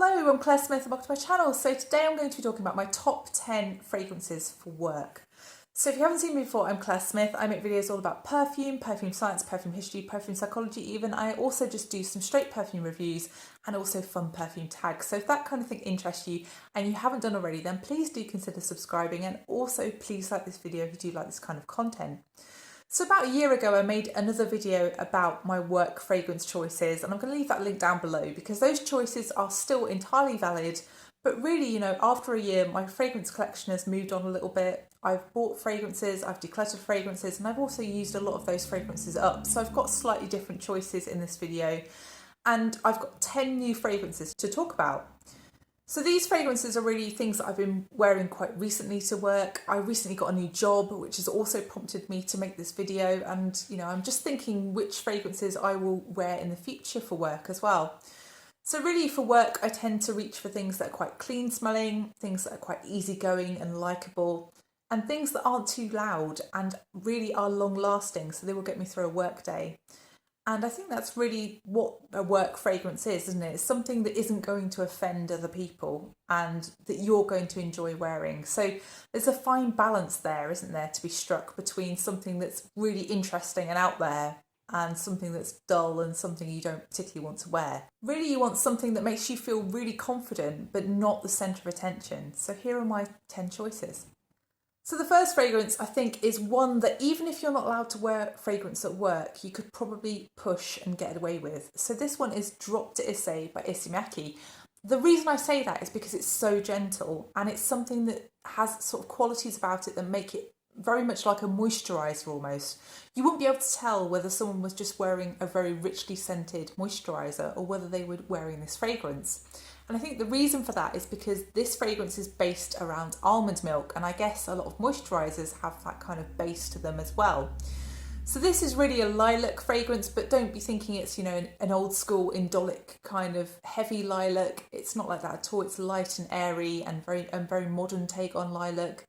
Hello, I'm Claire Smith and welcome to my channel. So today I'm going to be talking about my top 10 fragrances for work. So if you haven't seen me before, I'm Claire Smith. I make videos all about perfume, perfume science, perfume history, perfume psychology even. I also just do some straight perfume reviews and also fun perfume tags. So if that kind of thing interests you and you haven't done already, then please do consider subscribing, and also please like this video if you do like this kind of content. So about a year ago, I made another video about my work fragrance choices, and I'm going to leave that link down below because those choices are still entirely valid. But really, you know, after a year, my fragrance collection has moved on a little bit. I've bought fragrances, I've decluttered fragrances, and I've also used a lot of those fragrances up. So I've got slightly different choices in this video, and I've got 10 new fragrances to talk about. So these fragrances are really things that I've been wearing quite recently to work. I recently got a new job, which has also prompted me to make this video. And, you know, I'm just thinking which fragrances I will wear in the future for work as well. So really for work, I tend to reach for things that are quite clean smelling, things that are quite easygoing and likable, and things that aren't too loud and really are long lasting. So they will get me through a work day. And I think that's really what a work fragrance is, isn't it? It's something that isn't going to offend other people and that you're going to enjoy wearing. So there's a fine balance there, isn't there, to be struck between something that's really interesting and out there and something that's dull and something you don't particularly want to wear. Really, you want something that makes you feel really confident but not the centre of attention. So here are my 10 choices. So the first fragrance, I think, is one that even if you're not allowed to wear fragrance at work, you could probably push and get away with. So this one is Drop de Issey by Miyake. The reason I say that is because it's so gentle and it's something that has sort of qualities about it that make it very much like a moisturiser almost. You wouldn't be able to tell whether someone was just wearing a very richly scented moisturiser or whether they were wearing this fragrance. And I think the reason for that is because this fragrance is based around almond milk, and I guess a lot of moisturisers have that kind of base to them as well. So this is really a lilac fragrance, but don't be thinking it's, you know, an old school indolic kind of heavy lilac. It's not like that at all. It's light and airy and very modern take on lilac.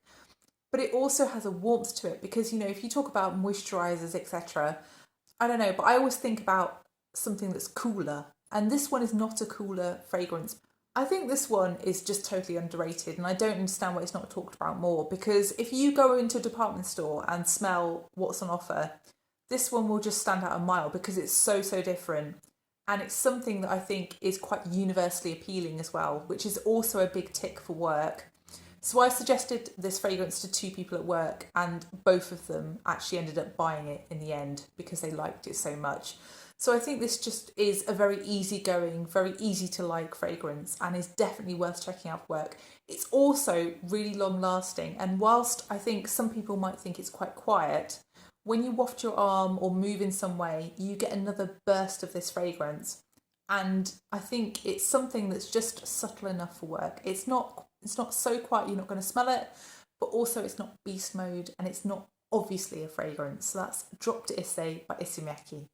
But it also has a warmth to it because, you know, if you talk about moisturisers, etc., I don't know, but I always think about something that's cooler. And this one is not a cooler fragrance. I think this one is just totally underrated, and I don't understand why it's not talked about more, because if you go into a department store and smell what's on offer, this one will just stand out a mile because it's so different. And it's something that I think is quite universally appealing as well, which is also a big tick for work. So I suggested this fragrance to 2 people at work, and both of them actually ended up buying it in the end because they liked it so much. So I think this just is a very easygoing, very easy to like fragrance and is definitely worth checking out for work. It's also really long lasting, and whilst I think some people might think it's quite quiet, when you waft your arm or move in some way, you get another burst of this fragrance. And I think it's something that's just subtle enough for work. It's not so quiet you're not going to smell it, but also it's not beast mode and it's not obviously a fragrance. So that's Drop de Issey by Miyake.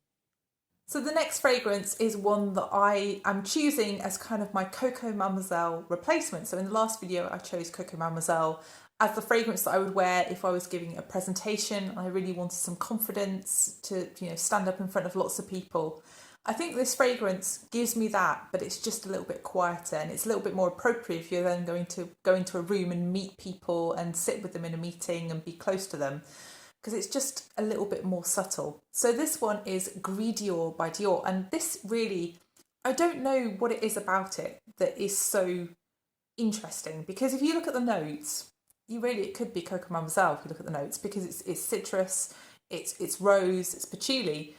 So the next fragrance is one that I am choosing as kind of my Coco Mademoiselle replacement. So in the last video, I chose Coco Mademoiselle as the fragrance that I would wear if I was giving a presentation and I really wanted some confidence to, you know, stand up in front of lots of people. I think this fragrance gives me that, but it's just a little bit quieter and it's a little bit more appropriate if you're then going to go into a room and meet people and sit with them in a meeting and be close to them, because it's just a little bit more subtle. So this one is Gris Dior by Dior, and this really, I don't know what it is about it that is so interesting, because if you look at the notes, it could be Coco Mademoiselle if you look at the notes, because it's citrus, it's rose, it's patchouli,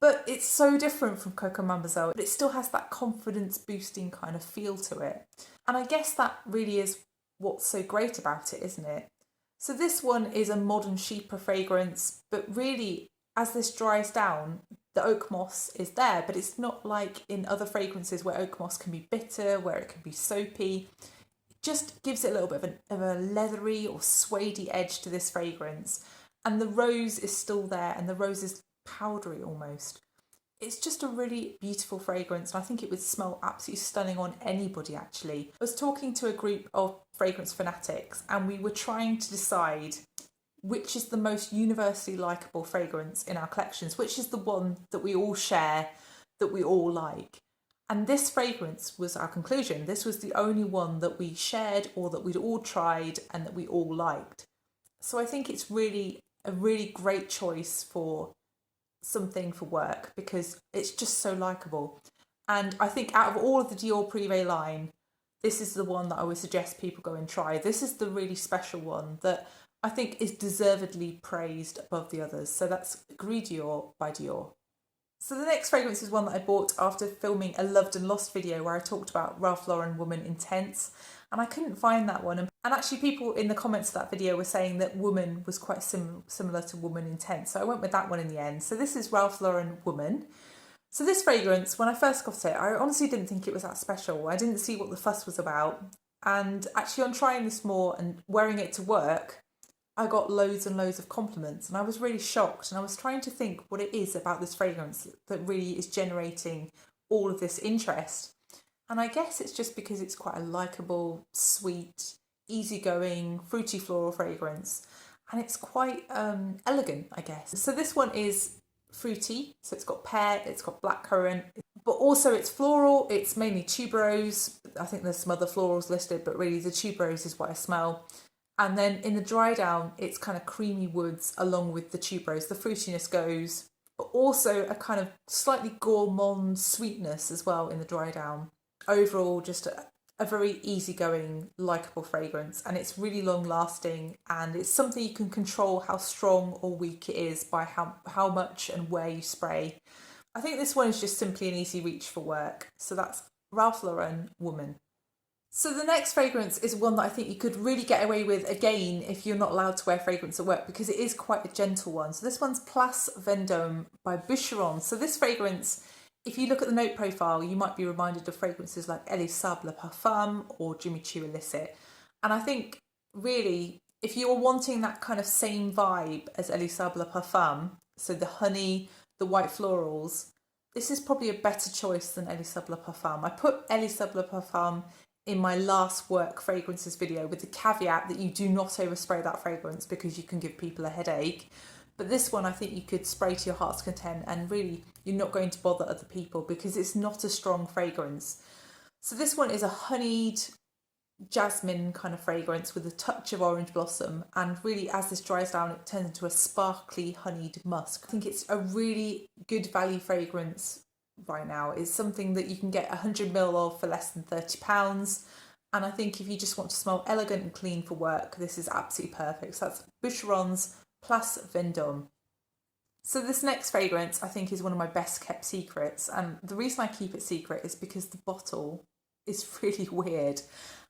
but it's so different from Coco Mademoiselle, but it still has that confidence boosting kind of feel to it. And I guess that really is what's so great about it, isn't it? So this one is a modern chypre fragrance, but really as this dries down, the oak moss is there, but it's not like in other fragrances where oak moss can be bitter, where it can be soapy. It just gives it a little bit of a leathery or suede edge to this fragrance. And the rose is still there, and the rose is powdery almost. It's just a really beautiful fragrance, and I think it would smell absolutely stunning on anybody actually. I was talking to a group of fragrance fanatics and we were trying to decide which is the most universally likable fragrance in our collections, which is the one that we all share, that we all like. And this fragrance was our conclusion. This was the only one that we shared or that we'd all tried and that we all liked. So I think it's really a really great choice for something for work because it's just so likable. And I think out of all of the Dior Privé line, this is the one that I would suggest people go and try. This is the really special one that I think is deservedly praised above the others. So that's Gris Dior by Dior. So the next fragrance is one that I bought after filming a Loved and Lost video where I talked about Ralph Lauren Woman Intense, and I couldn't find that one. And actually people in the comments of that video were saying that Woman was quite similar to Woman Intense, so I went with that one in the end. So this is Ralph Lauren Woman. So this fragrance, when I first got it, I honestly didn't think it was that special. I didn't see what the fuss was about. And actually on trying this more and wearing it to work, I got loads and loads of compliments and I was really shocked, and I was trying to think what it is about this fragrance that really is generating all of this interest. And I guess it's just because it's quite a likeable, sweet, easygoing, fruity floral fragrance, and it's quite elegant, I guess. So this one is fruity, so it's got pear, it's got blackcurrant, but also it's floral. It's mainly tuberose. I think there's some other florals listed, but really the tuberose is what I smell. And then in the dry down, it's kind of creamy woods along with the tuberose. The fruitiness goes, but also a kind of slightly gourmand sweetness as well in the dry down. Overall, just a very easygoing, likeable fragrance, and it's really long lasting, and it's something you can control how strong or weak it is by how much and where you spray. I think this one is just simply an easy reach for work. So that's Ralph Lauren Woman. So the next fragrance is one that I think you could really get away with again if you're not allowed to wear fragrance at work, because it is quite a gentle one. So this one's Place Vendôme by Boucheron. So this fragrance, if you look at the note profile, you might be reminded of fragrances like Elie Saab Parfum or Jimmy Choo Illicit. And I think really, if you're wanting that kind of same vibe as Elie Saab Parfum, so the honey, the white florals, this is probably a better choice than Elie Saab Parfum. I put Elie Saab Parfum in my last work fragrances video with the caveat that you do not overspray that fragrance because you can give people a headache. But this one I think you could spray to your heart's content, and really you're not going to bother other people because it's not a strong fragrance. So this one is a honeyed jasmine kind of fragrance with a touch of orange blossom, and really as this dries down it turns into a sparkly honeyed musk. I think it's a really good value fragrance right now. It's something that you can get 100ml of for less than £30, and I think if you just want to smell elegant and clean for work, this is absolutely perfect. So that's Boucheron's Place Vendôme. So this next fragrance I think is one of my best kept secrets, and the reason I keep it secret is because the bottle is really weird,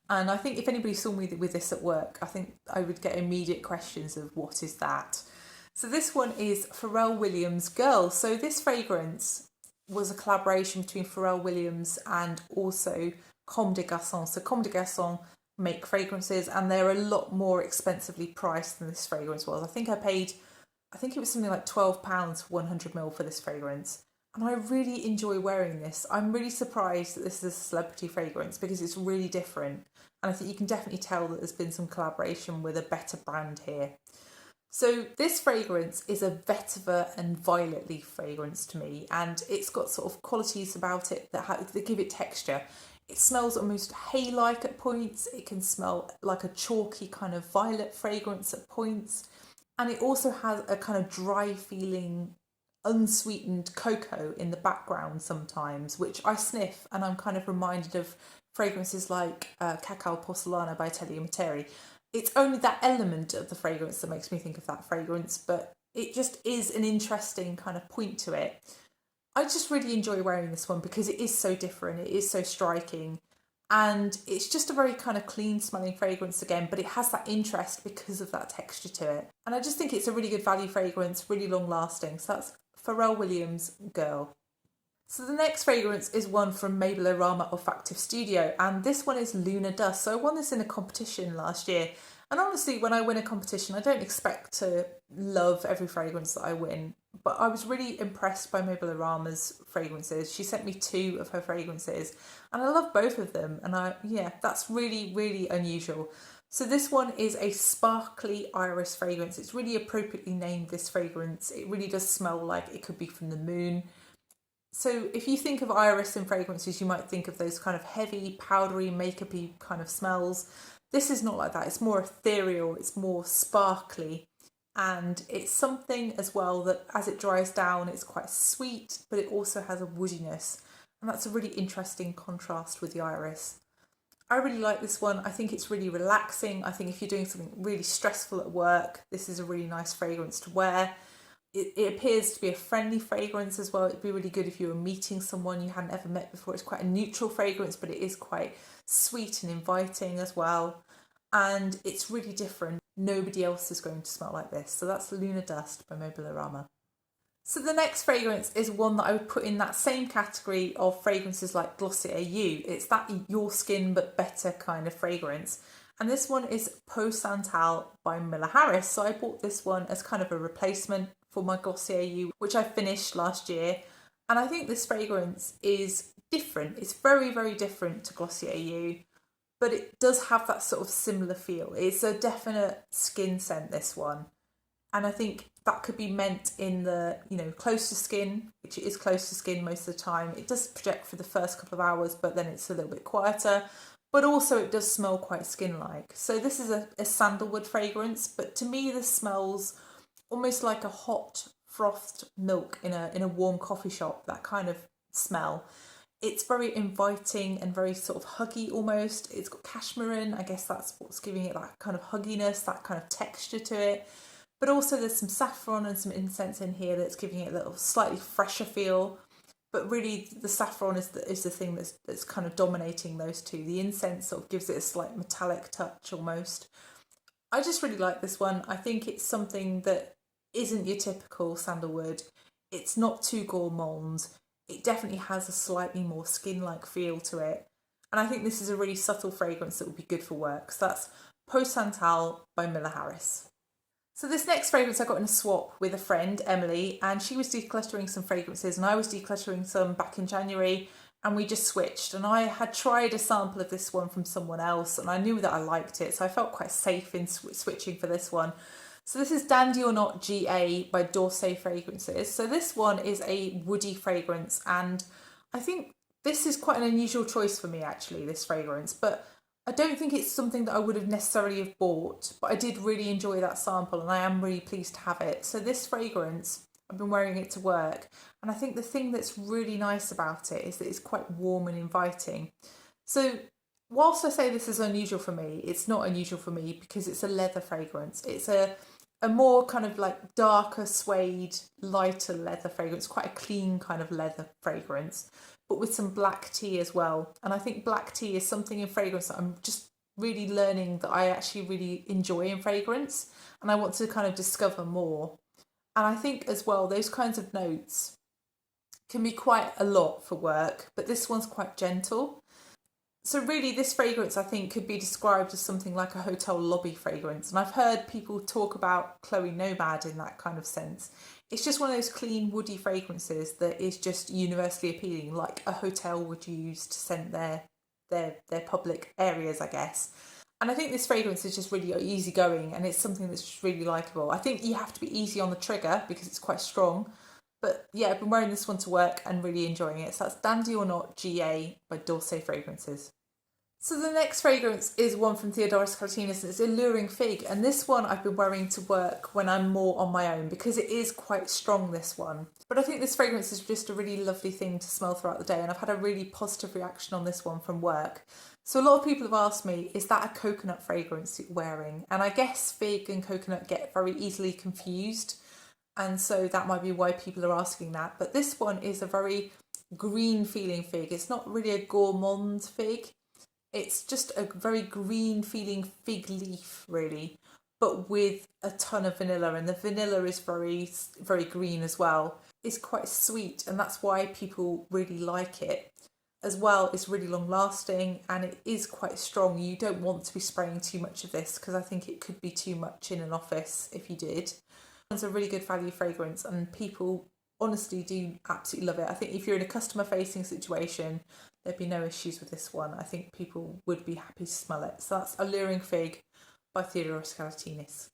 and I think if anybody saw me with this at work, I think I would get immediate questions of what is that. So this one is Pharrell Williams Girl. So this fragrance was a collaboration between Pharrell Williams and also Comme des Garçons. So Comme des Garçons make fragrances, and they're a lot more expensively priced than this fragrance was. I think it was something like £12 for 100ml for this fragrance. And I really enjoy wearing this. I'm really surprised that this is a celebrity fragrance because it's really different. And I think you can definitely tell that there's been some collaboration with a better brand here. So this fragrance is a vetiver and violet leaf fragrance to me, and it's got sort of qualities about it that give it texture. It smells almost hay-like at points. It can smell like a chalky kind of violet fragrance at points. And it also has a kind of dry feeling, unsweetened cocoa in the background sometimes, which I sniff and I'm kind of reminded of fragrances like Cacao Porcelana by Atelier Materi. It's only that element of the fragrance that makes me think of that fragrance, but it just is an interesting kind of point to it. I just really enjoy wearing this one because it is so different, it is so striking, and it's just a very kind of clean smelling fragrance again, but it has that interest because of that texture to it. And I just think it's a really good value fragrance, really long lasting. So that's Pharrell Williams Girl. So the next fragrance is one from Mabelle Olfactive Studio, and this one is Lunar Dust. So I won this in a competition last year, and honestly when I win a competition I don't expect to love every fragrance that I win, but I was really impressed by Mabelle Rama's fragrances. She sent me 2 of her fragrances and I love both of them, and that's really, really unusual. So this one is a sparkly iris fragrance. It's really appropriately named, this fragrance. It really does smell like it could be from the moon. So if you think of iris in fragrances, you might think of those kind of heavy, powdery, makeup-y kind of smells. This is not like that. It's more ethereal, it's more sparkly. And it's something as well that as it dries down, it's quite sweet, but it also has a woodiness. And that's a really interesting contrast with the iris. I really like this one. I think it's really relaxing. I think if you're doing something really stressful at work, this is a really nice fragrance to wear. It appears to be a friendly fragrance as well. It'd be really good if you were meeting someone you hadn't ever met before. It's quite a neutral fragrance, but it is quite sweet and inviting as well. And it's really different. Nobody else is going to smell like this. So that's Lunar Dust by Mabelle. So the next fragrance is one that I would put in that same category of fragrances like Glossier You. It's that your skin but better kind of fragrance. And this one is Peau Santal by Miller Harris. So I bought this one as kind of a replacement for my Glossier You, which I finished last year. And I think this fragrance is different. It's very, very different to Glossier You, but it does have that sort of similar feel. It's a definite skin scent, this one. And I think that could be meant in the, close to skin, which it is close to skin most of the time. It does project for the first couple of hours, but then it's a little bit quieter. But also it does smell quite skin-like. So this is a sandalwood fragrance, but to me this smells almost like a hot frothed milk in a warm coffee shop, that kind of smell. It's very inviting and very sort of huggy almost. It's got cashmere in. I guess that's what's giving it that kind of hugginess, that kind of texture to it. But also there's some saffron and some incense in here that's giving it a little slightly fresher feel. But really the saffron is the thing that's kind of dominating those two. The incense sort of gives it a slight metallic touch almost. I just really like this one. I think it's something that isn't your typical sandalwood. It's not too gourmand. It definitely has a slightly more skin-like feel to it. And I think this is a really subtle fragrance that would be good for work. So that's Peau Santal by Miller Harris. So this next fragrance I got in a swap with a friend, Emily, and she was decluttering some fragrances and I was decluttering some back in January, and we just switched. And I had tried a sample of this one from someone else and I knew that I liked it, so I felt quite safe in switching for this one. So this is Dandy or Not GA by D'Orsay Fragrances. So this one is a woody fragrance, and I think this is quite an unusual choice for me actually, this fragrance, but I don't think it's something that I would have necessarily have bought, but I did really enjoy that sample and I am really pleased to have it. So this fragrance, I've been wearing it to work, and I think the thing that's really nice about it is that it's quite warm and inviting. So whilst I say this is unusual for me, it's not unusual for me because it's a leather fragrance. It's a more kind of like darker suede, lighter leather fragrance, quite a clean kind of leather fragrance, but with some black tea as well. And I think black tea is something in fragrance that I'm just really learning that I actually really enjoy in fragrance, and I want to kind of discover more. And I think as well, those kinds of notes can be quite a lot for work, but this one's quite gentle. So really this fragrance I think could be described as something like a hotel lobby fragrance. And I've heard people talk about Chloe Nomad in that kind of sense. It's just one of those clean woody fragrances that is just universally appealing, like a hotel would use to scent their public areas, I guess. And I think this fragrance is just really easygoing, and it's something that's just really likeable. I think you have to be easy on the trigger because it's quite strong. But yeah, I've been wearing this one to work and really enjoying it. So that's Dandy or Not GA by D'Orsay Fragrances. So the next fragrance is one from Theodoros Kalotinis, and it's Alluring Fig. And this one I've been wearing to work when I'm more on my own because it is quite strong, this one. But I think this fragrance is just a really lovely thing to smell throughout the day, and I've had a really positive reaction on this one from work. So a lot of people have asked me, is that a coconut fragrance you're wearing? And I guess fig and coconut get very easily confused, and so that might be why people are asking that. But this one is a very green feeling fig. It's not really a gourmand fig. It's just a very green feeling fig leaf, really, but with a ton of vanilla, and the vanilla is very, very green as well. It's quite sweet, and that's why people really like it. As well, it's really long lasting and it is quite strong. You don't want to be spraying too much of this because I think it could be too much in an office if you did. It's a really good value fragrance and people honestly do absolutely love it. I think if you're in a customer facing situation, there'd be no issues with this one. I think people would be happy to smell it. So that's Alluring Fig by Theodoros Kalotinis.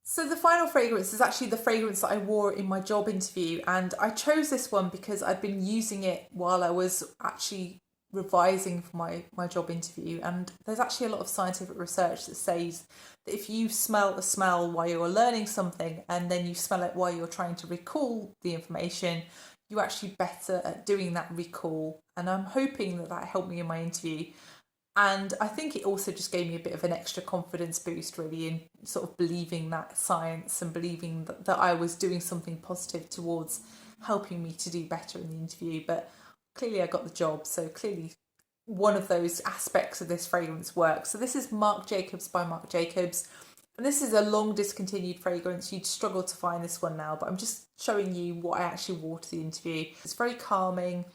So the final fragrance is actually the fragrance that I wore in my job interview, and I chose this one because I'd been using it while I was actually revising for my job interview, and there's actually a lot of scientific research that says that if you smell a smell while you're learning something and then you smell it while you're trying to recall the information, you're actually better at doing that recall. And I'm hoping that that helped me in my interview. And I think it also just gave me a bit of an extra confidence boost, really, in sort of believing that science and believing that I was doing something positive towards helping me to do better in the interview. But clearly I got the job, so clearly one of those aspects of this fragrance works. So this is Marc Jacobs by Marc Jacobs. And this is a long discontinued fragrance. You'd struggle to find this one now, but I'm just showing you what I actually wore to the interview. It's very calming.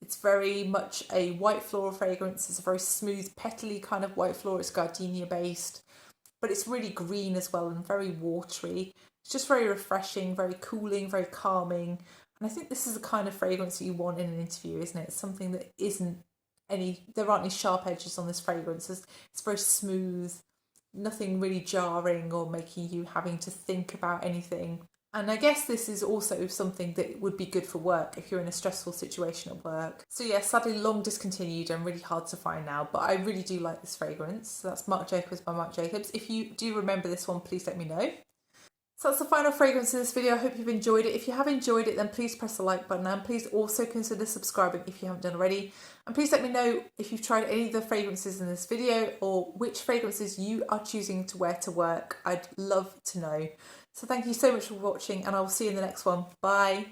It's very much a white floral fragrance. It's a very smooth, petally kind of white floral. It's gardenia based, but it's really green as well and very watery. It's just very refreshing, very cooling, very calming. And I think this is the kind of fragrance that you want in an interview, isn't it? It's something that there aren't any sharp edges on this fragrance. It's very smooth, nothing really jarring or making you having to think about anything. And I guess this is also something that would be good for work if you're in a stressful situation at work. So yeah, sadly long discontinued and really hard to find now, but I really do like this fragrance. So that's Marc Jacobs by Marc Jacobs. If you do remember this one, please let me know. So that's the final fragrance of this video. I hope you've enjoyed it. If you have enjoyed it, then please press the like button, and please also consider subscribing if you haven't done already. And please let me know if you've tried any of the fragrances in this video or which fragrances you are choosing to wear to work. I'd love to know. So thank you so much for watching, and I will see you in the next one. Bye.